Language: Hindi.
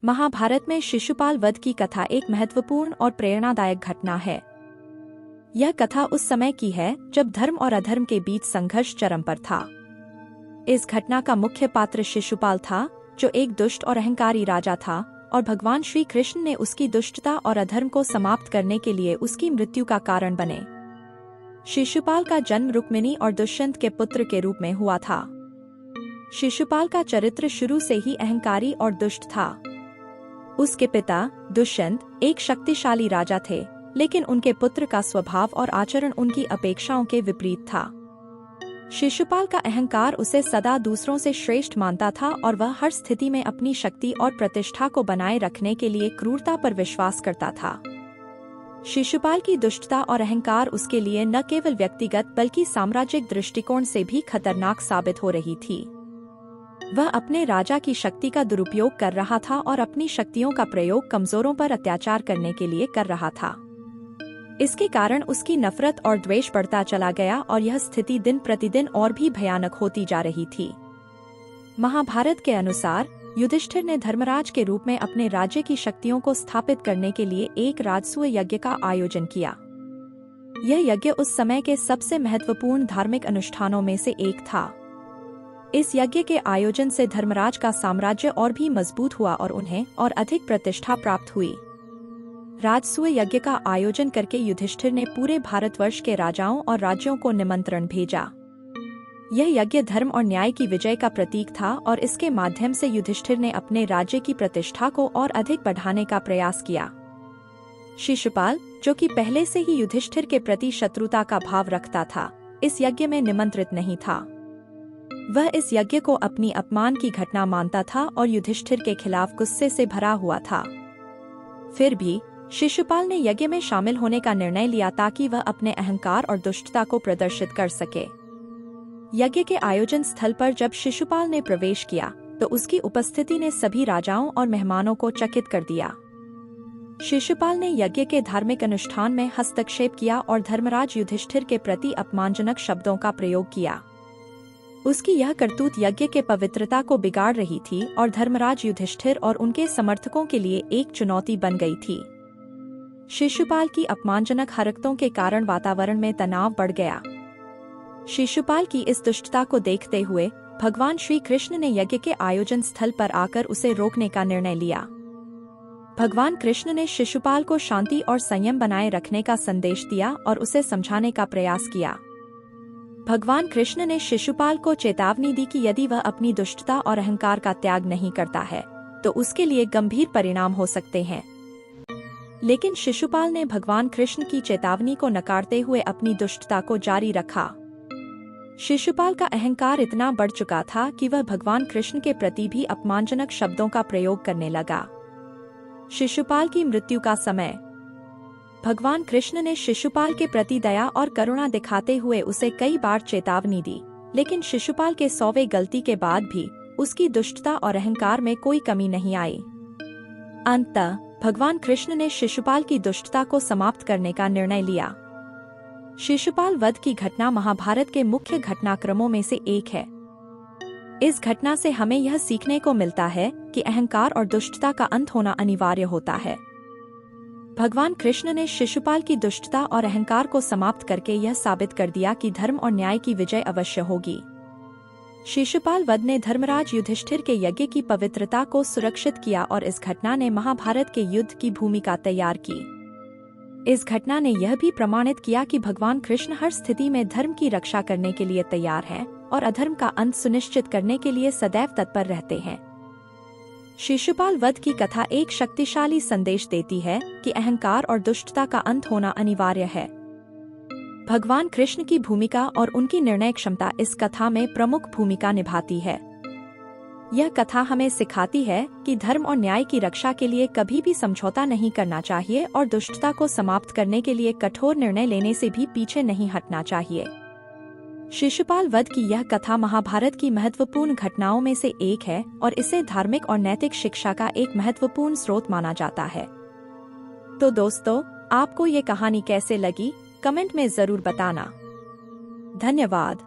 महाभारत में शिशुपाल वध की कथा एक महत्वपूर्ण और प्रेरणादायक घटना है। यह कथा उस समय की है जब धर्म और अधर्म के बीच संघर्ष चरम पर था। इस घटना का मुख्य पात्र शिशुपाल था, जो एक दुष्ट और अहंकारी राजा था, और भगवान श्री कृष्ण ने उसकी दुष्टता और अधर्म को समाप्त करने के लिए उसकी मृत्यु का कारण बने। शिशुपाल का जन्म रुक्मिणी और दुष्यंत के पुत्र के रूप में हुआ था। शिशुपाल का चरित्र शुरू से ही अहंकारी और दुष्ट था। उसके पिता दुष्यंत एक शक्तिशाली राजा थे, लेकिन उनके पुत्र का स्वभाव और आचरण उनकी अपेक्षाओं के विपरीत था। शिशुपाल का अहंकार उसे सदा दूसरों से श्रेष्ठ मानता था और वह हर स्थिति में अपनी शक्ति और प्रतिष्ठा को बनाए रखने के लिए क्रूरता पर विश्वास करता था। शिशुपाल की दुष्टता और अहंकार उसके लिए न केवल व्यक्तिगत बल्कि साम्राज्यिक दृष्टिकोण से भी खतरनाक साबित हो रही थी। वह अपने राजा की शक्ति का दुरुपयोग कर रहा था और अपनी शक्तियों का प्रयोग कमजोरों पर अत्याचार करने के लिए कर रहा था। इसके कारण उसकी नफरत और द्वेष बढ़ता चला गया और यह स्थिति दिन प्रतिदिन और भी भयानक होती जा रही थी। महाभारत के अनुसार युधिष्ठिर ने धर्मराज के रूप में अपने राज्य की शक्तियों को स्थापित करने के लिए एक राजसूय यज्ञ का आयोजन किया। यह यज्ञ उस समय के सबसे महत्वपूर्ण धार्मिक अनुष्ठानों में से एक था। इस यज्ञ के आयोजन से धर्मराज का साम्राज्य और भी मजबूत हुआ और उन्हें और अधिक प्रतिष्ठा प्राप्त हुई। राजसूय यज्ञ का आयोजन करके युधिष्ठिर ने पूरे भारतवर्ष के राजाओं और राज्यों को निमंत्रण भेजा। यह यज्ञ धर्म और न्याय की विजय का प्रतीक था और इसके माध्यम से युधिष्ठिर ने अपने राज्य की प्रतिष्ठा को और अधिक बढ़ाने का प्रयास किया। शिशुपाल, जो कि पहले से ही युधिष्ठिर के प्रति शत्रुता का भाव रखता था, इस यज्ञ में निमंत्रित नहीं था। वह इस यज्ञ को अपनी अपमान की घटना मानता था और युधिष्ठिर के खिलाफ गुस्से से भरा हुआ था। फिर भी शिशुपाल ने यज्ञ में शामिल होने का निर्णय लिया ताकि वह अपने अहंकार और दुष्टता को प्रदर्शित कर सके। यज्ञ के आयोजन स्थल पर जब शिशुपाल ने प्रवेश किया तो उसकी उपस्थिति ने सभी राजाओं और मेहमानों को चकित कर दिया। शिशुपाल ने यज्ञ के धार्मिक अनुष्ठान में हस्तक्षेप किया और धर्मराज युधिष्ठिर के प्रति अपमानजनक शब्दों का प्रयोग किया। उसकी यह करतूत यज्ञ के पवित्रता को बिगाड़ रही थी और धर्मराज युधिष्ठिर और उनके समर्थकों के लिए एक चुनौती बन गई थी। शिशुपाल की अपमानजनक हरकतों के कारण वातावरण में तनाव बढ़ गया। शिशुपाल की इस दुष्टता को देखते हुए भगवान श्री कृष्ण ने यज्ञ के आयोजन स्थल पर आकर उसे रोकने का निर्णय लिया। भगवान कृष्ण ने शिशुपाल को शांति और संयम बनाए रखने का संदेश दिया और उसे समझाने का प्रयास किया। भगवान कृष्ण ने शिशुपाल को चेतावनी दी कि यदि वह अपनी दुष्टता और अहंकार का त्याग नहीं करता है तो उसके लिए गंभीर परिणाम हो सकते हैं। लेकिन शिशुपाल ने भगवान कृष्ण की चेतावनी को नकारते हुए अपनी दुष्टता को जारी रखा। शिशुपाल का अहंकार इतना बढ़ चुका था कि वह भगवान कृष्ण के प्रति भी अपमानजनक शब्दों का प्रयोग करने लगा। शिशुपाल की मृत्यु का समय। भगवान कृष्ण ने शिशुपाल के प्रति दया और करुणा दिखाते हुए उसे कई बार चेतावनी दी, लेकिन शिशुपाल के 100वें गलती के बाद भी उसकी दुष्टता और अहंकार में कोई कमी नहीं आई। अंततः भगवान कृष्ण ने शिशुपाल की दुष्टता को समाप्त करने का निर्णय लिया। शिशुपाल वध की घटना महाभारत के मुख्य घटनाक्रमों में से एक है। इस घटना से हमें यह सीखने को मिलता है कि अहंकार और दुष्टता का अंत होना अनिवार्य होता है। भगवान कृष्ण ने शिशुपाल की दुष्टता और अहंकार को समाप्त करके यह साबित कर दिया कि धर्म और न्याय की विजय अवश्य होगी। शिशुपाल वध ने धर्मराज युधिष्ठिर के यज्ञ की पवित्रता को सुरक्षित किया और इस घटना ने महाभारत के युद्ध की भूमिका तैयार की। इस घटना ने यह भी प्रमाणित किया कि भगवान कृष्ण हर स्थिति में धर्म की रक्षा करने के लिए तैयार हैं और अधर्म का अंत सुनिश्चित करने के लिए सदैव तत्पर रहते हैं। शिशुपाल वध की कथा एक शक्तिशाली संदेश देती है कि अहंकार और दुष्टता का अंत होना अनिवार्य है। भगवान कृष्ण की भूमिका और उनकी निर्णय क्षमता इस कथा में प्रमुख भूमिका निभाती है। यह कथा हमें सिखाती है कि धर्म और न्याय की रक्षा के लिए कभी भी समझौता नहीं करना चाहिए और दुष्टता को समाप्त करने के लिए कठोर निर्णय लेने से भी पीछे नहीं हटना चाहिए। शिशुपाल वध की यह कथा महाभारत की महत्वपूर्ण घटनाओं में से एक है और इसे धार्मिक और नैतिक शिक्षा का एक महत्वपूर्ण स्रोत माना जाता है। तो दोस्तों, आपको ये कहानी कैसे लगी, कमेंट में जरूर बताना। धन्यवाद।